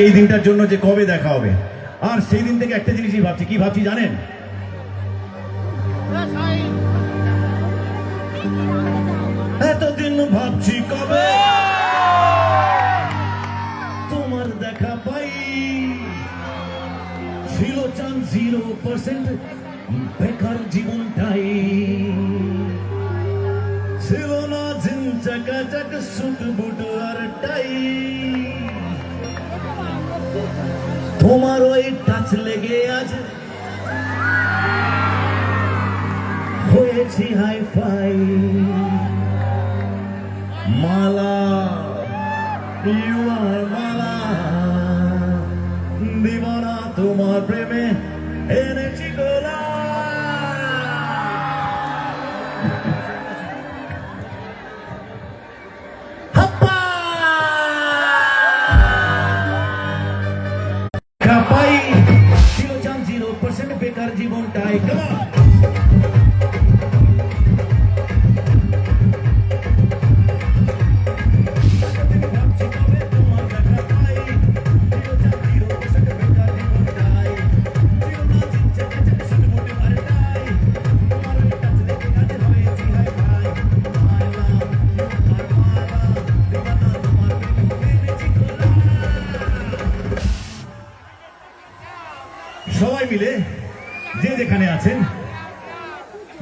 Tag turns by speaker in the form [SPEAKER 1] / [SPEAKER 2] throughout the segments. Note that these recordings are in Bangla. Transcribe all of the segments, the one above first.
[SPEAKER 1] এই দিনটার জন্য যে কবে দেখা হবে, আর সেই দিন থেকে একটা জিনিসই ভাবছি। কি ভাবছি জানেন? এতদিন ভাবছি কবে তোমার দেখা পাই। ছিল চান 0% বেকার জীবনটাই, ছিল না জিন চাকাচাক সুট বুট আর টাই। তোমার ওই টাচ লেগে আজ হয়েছি hi-fi. Mala you are Mala, দিবানা তোমার প্রেমে এনেছি গোলা। কাপাই ছিল চান 0% বেকার জীবনটাই। সবাই মিলে যে যেখানে আছেন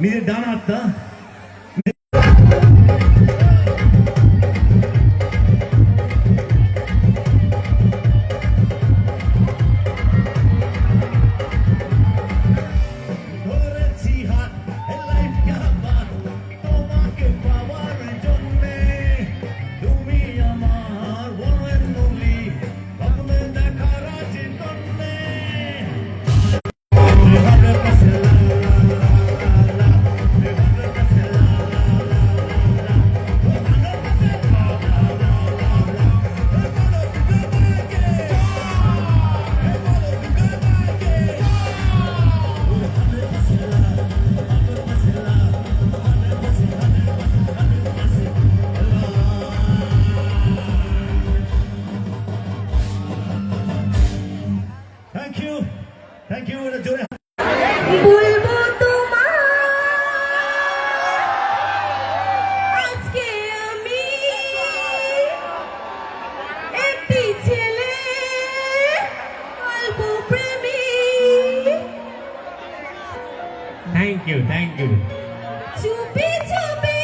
[SPEAKER 1] নিজের ডান হাতটা থ্যাংক ইউ জোরে
[SPEAKER 2] বলবো তোমার আজকে আমি একটি ছেলে অল্প প্রেমী।
[SPEAKER 1] থ্যাংক ইউ
[SPEAKER 2] চুপি চুপি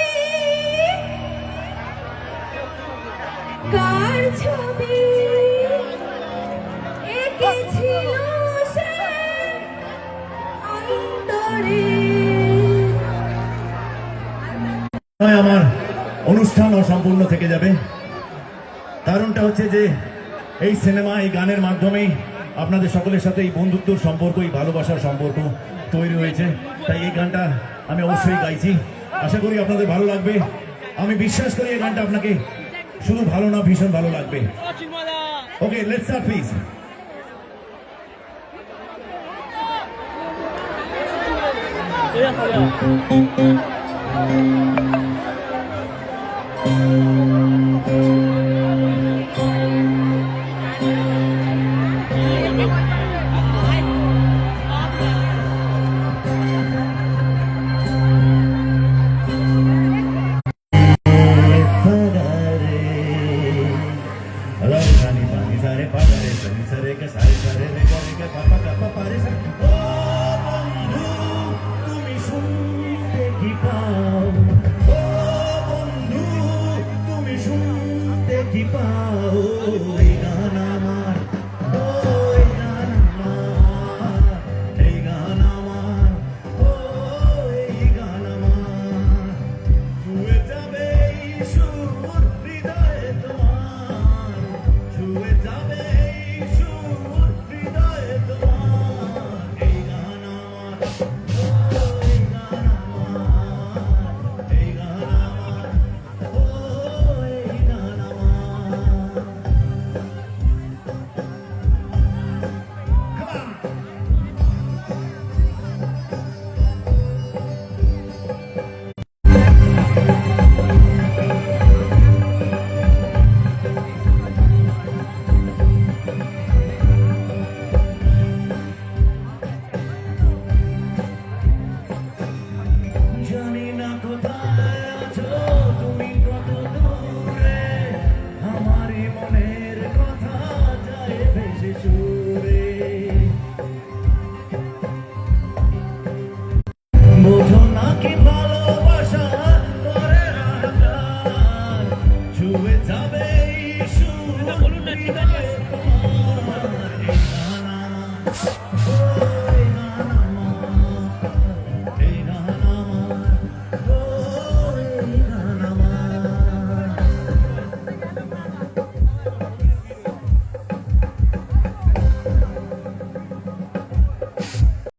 [SPEAKER 2] কার ছবি এঁকেছিল
[SPEAKER 1] আমার অনুষ্ঠান অসম্পূর্ণ থেকে যাবে। কারণটা হচ্ছে যে এই সিনেমা, এই গানের মাধ্যমেই আপনাদের সকলের সাথে এই বন্ধুত্বর সম্পর্ক, এই ভালোবাসার সম্পর্ক তৈরি হয়েছে। তাই এই গানটা আমি অবশ্যই গাইছি। আশা করি আপনাদের ভালো লাগবে। আমি বিশ্বাস করি এই গানটা আপনাকে শুধু ভালো না, ভীষণ ভালো লাগবে। ওকে, লেটস স্টার্ট প্লিজ।